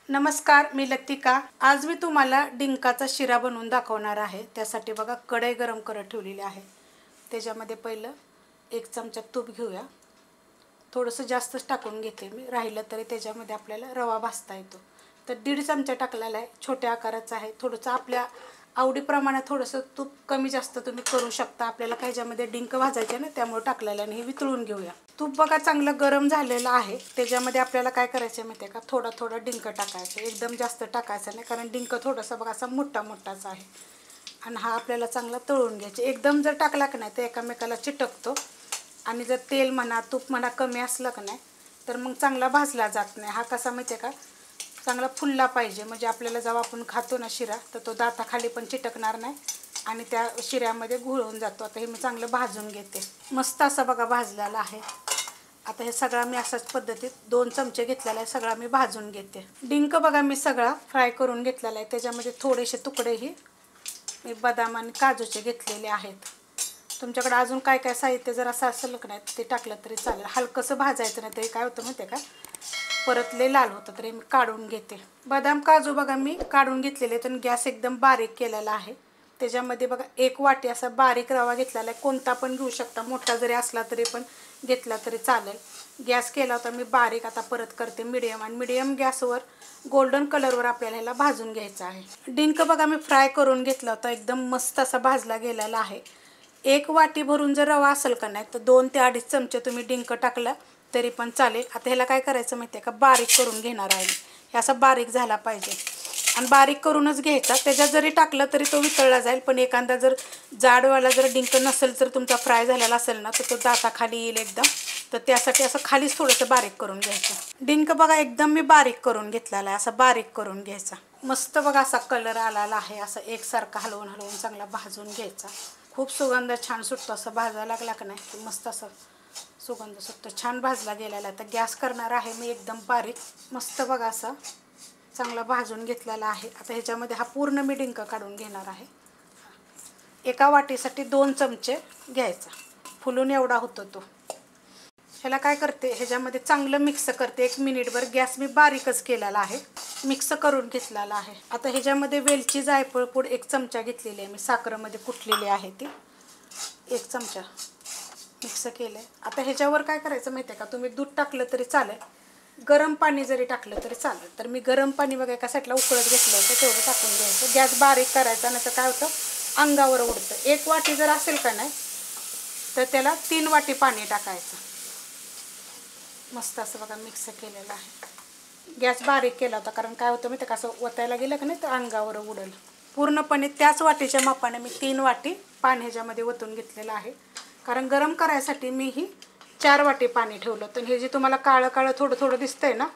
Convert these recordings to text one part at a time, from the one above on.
नमस्कार, मी लतिका। आज मी तुम्हाला डिंकाचा शिरा बनवून दाखवणार आहे। त्यासाठी बघा कढई गरम करत ठेवलेली आहे। त्याच्यामध्ये पहिलं 1 चमचा तूप घेऊया। थोडंसं जास्तच टाकून घेते मी, राहिलं तरी त्याच्यामध्ये आपल्याला रवा भाजता येतो। तर 1.5 चमचा टाकलेला आहे, छोट्या आकाराचा आहे। थोडंसं आपल्या आवडीप्रमाणे थोडंसं तूप कमी जास्त तुम्ही करू शकता। आपल्याला काही ज्यामध्ये डिंक भाजायचे ना, त्यामुळे टाकलेलं आहे। हे वितळून घेऊया। तूप बघा चांगलं गरम झालेलं आहे। त्याच्यामध्ये आपल्याला काय करायचं माहिती आहे का, थोडा थोडा डिंक टाकायचं। एकदम जास्त टाकायचं नाही, कारण डिंक थोडासा बघा असा मोठा मोठाच आहे आणि हा आपल्याला चांगला तळून घ्यायचा। एकदम जर टाकला की नाही तर एकामेकाला चिटकतो आणि जर तेल म्हणा तूप म्हणा कमी असलं की नाही तर मग चांगला भाजला जात नाही। हा कसा माहिती आहे का, चांगला फुलला पाहिजे, म्हणजे आपल्याला जेव्हा आपण खातो ना शिरा तर तो दाताखाली पण चिटकणार नाही आणि त्या शिऱ्यामध्ये घुळून जातो। आता हे मी चांगलं भाजून घेते। मस्त असा बघा भाजलेला आहे। आता हे सगळं मी अशाच पद्धतीत 2 चमचे घेतलेला आहे, सगळा मी भाजून घेते। डिंक बघा मी सगळा फ्राय करून घेतलेला आहे। त्याच्यामध्ये थोडेसे तुकडेही मी बदाम आणि काजूचे घेतलेले आहेत। तुमच्याकडे अजून काय काय साहित्य जर असं असेल की नाही ते टाकलं तरी चालेल। हलकंसं भाजायचं नाही तरी काय होतं माहिती आहे का, परत लय लाल होतं। तरी मी काढून घेते। बदाम काजू बघा मी काढून घेतलेले तर गॅस एकदम बारीक केलेला आहे। त्याच्यामध्ये बघा 1 वाटी असा बारीक रवा घेतलेला आहे। कोणता पण घेऊ शकता, मोठा जरी असला तरी पण घेतला तरी चालेल। गॅस केला होता मी बारीक, आता परत करते मीडियम, आणि मीडियम गॅसवर गोल्डन कलरवर आपल्याला ह्याला भाजून घ्यायचं आहे। डिंक बघा मी फ्राय करून घेतला होता, एकदम मस्त असा भाजला गेलेला आहे। 1 वाटी भरून जर रवा असेल का नाही तर 2 ते 2.5 चमचे तुम्ही डिंक टाकला तरी पण चालेल। आता ह्याला काय करायचं माहिती आहे का, बारीक करून घेणार आहे। हे असा बारीक झाला पाहिजे आणि बारीक करूनच घ्यायचा। त्याच्यात जरी टाकलं तरी तो वितळला जाईल, पण एखादा जर जाडवाला जर डिंक नसेल तर तुमचा फ्राय झालेला असेल ना तर तो दाताखाली येईल एकदम, तर त्यासाठी असं खालीच थोडंसं बारीक करून घ्यायचं। डिंक बघा एकदम मी बारीक करून घेतलेला आहे, असं बारीक करून घ्यायचा। मस्त बघा असा कलर आलेला आहे। असं एकसारखं हलवून हलवून चांगला भाजून घ्यायचा। खूप सुगंध छान सुटतो। असं भाजायला लागला की नाही की मस्त असं सुगंध सुटतो। छान भाजला गेलेला आहे। तर गॅस करणार आहे मी एकदम बारीक। मस्त बघा असा चांगला भाजून घेतलेला आहे। आता ह्याच्यामध्ये हा पूर्ण मी डिंक काढून घेणार आहे। 1 वाटीसाठी 2 चमचे घ्यायचा, फुलून एवढा होतो तो। ह्याला काय करते, ह्याच्यामध्ये चांगलं मिक्स करते। 1 मिनिटभर गॅस मी बारीकच केलेला आहे, मिक्स करून घेतलेला आहे। आता ह्याच्यामध्ये वेलची जायफळ पूड 1 चमचा घेतलेली आहे मी, साखरेमध्ये कुटलेली आहे ती 1 चमचा मिक्स केलं आहे। आता ह्याच्यावर काय करायचं माहिती आहे का, तुम्ही दूध टाकलं तरी चालेल, गरम पाणी जरी टाकलं तरी चालेल। तर मी गरम पाणी बघा एका साईडला उकळत घेतलं होतं, तेवढं टाकून घ्यायचं। गॅस बारीक करायचा, नाही तर काय होतं अंगावर उडतं। 1 वाटी जर असेल का नाही तर त्याला 3 वाटी पाणी टाकायचं। मस्त असं बघा मिक्स केलेलं आहे। गॅस बारीक केला होता, कारण काय होतं माहिती आहे का, असं ओतायला गेलं की नाही तर अंगावर उडेल। पूर्णपणे त्याच वाटीच्या मापाने मी 3 वाटी पाणी ह्याच्यामध्ये ओतून घेतलेलं आहे, कारण गरम करायसाठी मी ही 4 वाटी पाणी ठेवलं होतं। हे जे तुम्हाला काळं काळं थोडं थोडं दिसतंय ना,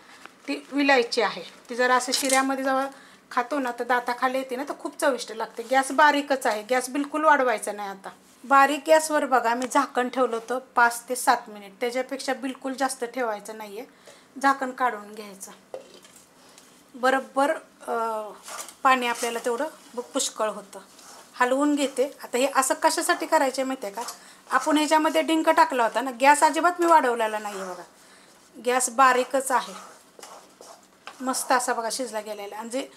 ती विलायची आहे। ती जरा असं शिऱ्यामध्ये जेव्हा खातो ना तर दाताखाली येते ना, तर खूप चविष्ट लागते। गॅस बारीकच आहे, गॅस बिलकुल वाढवायचा नाही। आता बारीक गॅसवर बघा मी झाकण ठेवलं होतं 5 ते 7 मिनिट, त्याच्यापेक्षा बिलकुल जास्त ठेवायचं नाही आहे। झाकण काढून घ्यायचं। बरोबर पाणी आपल्याला तेवढं पुष्कळ होतं। हलवून घेते। आता हे असं कशासाठी करायचे माहिती आहे का, आपण ह्याच्यामध्ये डिंक टाकला होता ना, गॅस अजिबात मी वाढवलेला नाही आहे बघा, गॅस बारीकच आहे। मस्त असा बघा शिजला गेलेला। आणि जे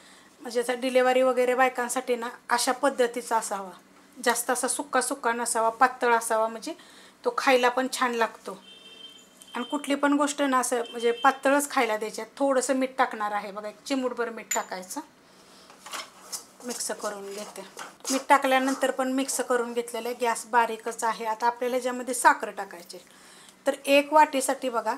म्हणजे डिलेवरी वगैरे बायकांसाठी ना अशा पद्धतीचा असावा, जास्त असा सुक्का सुक्का नसावा, पातळ असावा, म्हणजे तो खायला पण छान लागतो। आणि कुठली पण गोष्ट ना असं म्हणजे पातळच खायला द्यायच्यात। थोडंसं मीठ टाकणार आहे बघा, 1 चिमूटभर मीठ टाकायचं। मिक्स करून घेते। मीठ टाकल्यानंतर पण मिक्स करून घेतलेलं आहे। गॅस बारीकच आहे। आता आपल्याला ज्यामध्ये साखर टाकायची, तर 1 वाटीसाठी बघा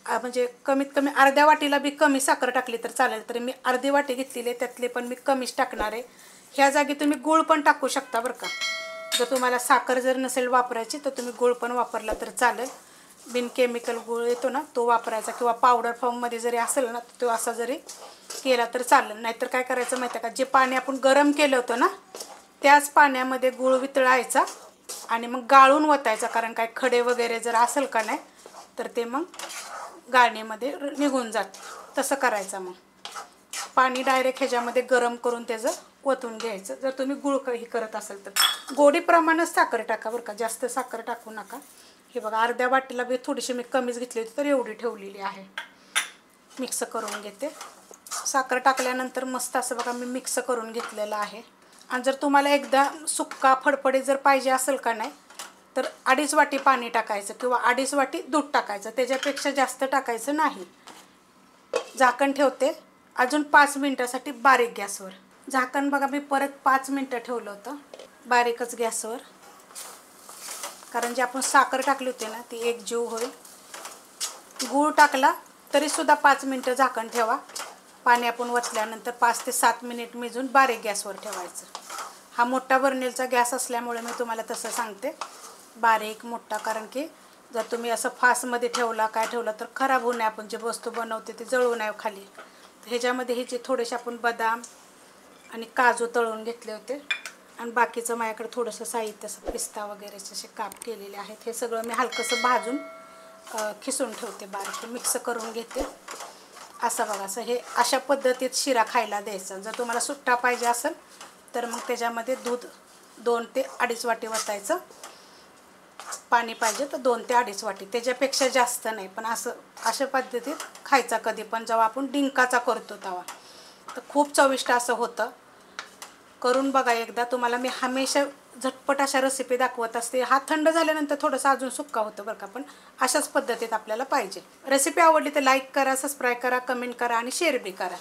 म्हणजे कमीत कमी अर्ध्या वाटीला बी कमी साखर टाकली तर चालेल। तरी मी अर्धी वाटी घेतलेली आहे, त्यातले पण मी कमीच टाकणार आहे। ह्या जागी तुम्ही गूळ पण टाकू शकता बरं का, जर तुम्हाला साखर जर नसेल वापरायची तर तुम्ही गूळ पण वापरला तर चालेल। बिन केमिकल गूळ येतो ना तो वापरायचा, किंवा पावडर फॉर्ममध्ये जरी असेल ना तो असा जरी केला तर चालेल। नाहीतर काय करायचं माहिती आहे का, जे पाणी आपण गरम केलं होतं ना त्याच पाण्यामध्ये गूळ वितळायचा आणि मग गाळून ओतायचा, कारण काय खडे वगैरे जर असेल का नाही तर ते मग गाळणीमध्ये निघून जातं। तसं करायचं। मग पाणी डायरेक्ट ह्याच्यामध्ये गरम करून त्याचं ओतून घ्यायचं। जर तुम्ही गूळ काही करत असाल तर गोडीप्रमाणेच साखर टाका बरं का, जास्त साखर टाकू नका। हे बघा अर्ध्या वाटीला बी थोडीशी मी कमीच घेतली होती, तर एवढी ठेवलेली आहे। मिक्स करून घेते। साखर टाकल्यानंतर मस्त असं बघा मी मिक्स करून घेतलेलं आहे. आणि जर तुम्हाला एकदा सुक्का फडफडीत जर पाहिजे असेल का नाही, तर 2.5 वाटी पाणी टाकायचं किंवा 2.5 वाटी दूध टाकायचं, त्याच्यापेक्षा जास्त टाकायचं नाही. झाकण ठेवते अजून 5 मिनटासाठी बारीक गॅसवर. झाकण बघा मी परत 5 मिनटं ठेवलं होतं बारीकच गॅसवर, कारण जे आपण साखर टाकली होती ना ती एकजीव होईल. गूळ टाकला तरीसुद्धा 5 मिनटं झाकण ठेवा. पाणी आपण वतल्यानंतर 5 ते 7 मिनिट मिजून बारीक गॅसवर ठेवायचं. हा मोठा बर्नेलचा गॅस असल्यामुळे मी तुम्हाला तसं सांगते, बारीक मोठा, कारण की जर तुम्ही असं फास्टमध्ये ठेवला काय ठेवला तर खराब होऊ नये. आपण जे वस्तू बनवते ते जळू नये खाली. ह्याच्यामध्ये हे जे थोडेसे आपण बदाम आणि काजू तळून घेतले होते आणि बाकीचं माझ्याकडे थोडंसं साहित्य असं पिस्ता वगैरेचे असे काप केलेले आहेत. हे सगळं मी हलकंसं भाजून खिसून ठेवते, बारीक मिक्स करून घेते. असं बघा, असं हे अशा पद्धतीत शिरा खायला द्यायचा. जर तुम्हाला सुट्टा पाहिजे असेल तर मग त्याच्यामध्ये दूध 2 ते 2.5 वाटी वतायचं. पाणी पाहिजे तर 2 ते 2.5 वाटी, त्याच्यापेक्षा जास्त नाही. पण अशा पद्धतीत खायचा कधी पण जेव्हा आपण डिंकाचा करतो तेव्हा, तर खूप चविष्ट असं होतं. करून बघा एकदा. तुम्हाला मी हमेशा झटपट अशा रेसिपी दाखवत असते. हा थंड झाल्यानंतर थोडंसं अजून सुक्का होतं बरं का, पण अशाच पद्धतीत आपल्याला पाहिजे. रेसिपी आवडली तर लाईक करा, सबस्क्राईब करा, कमेंट करा आणि शेअर बी करा.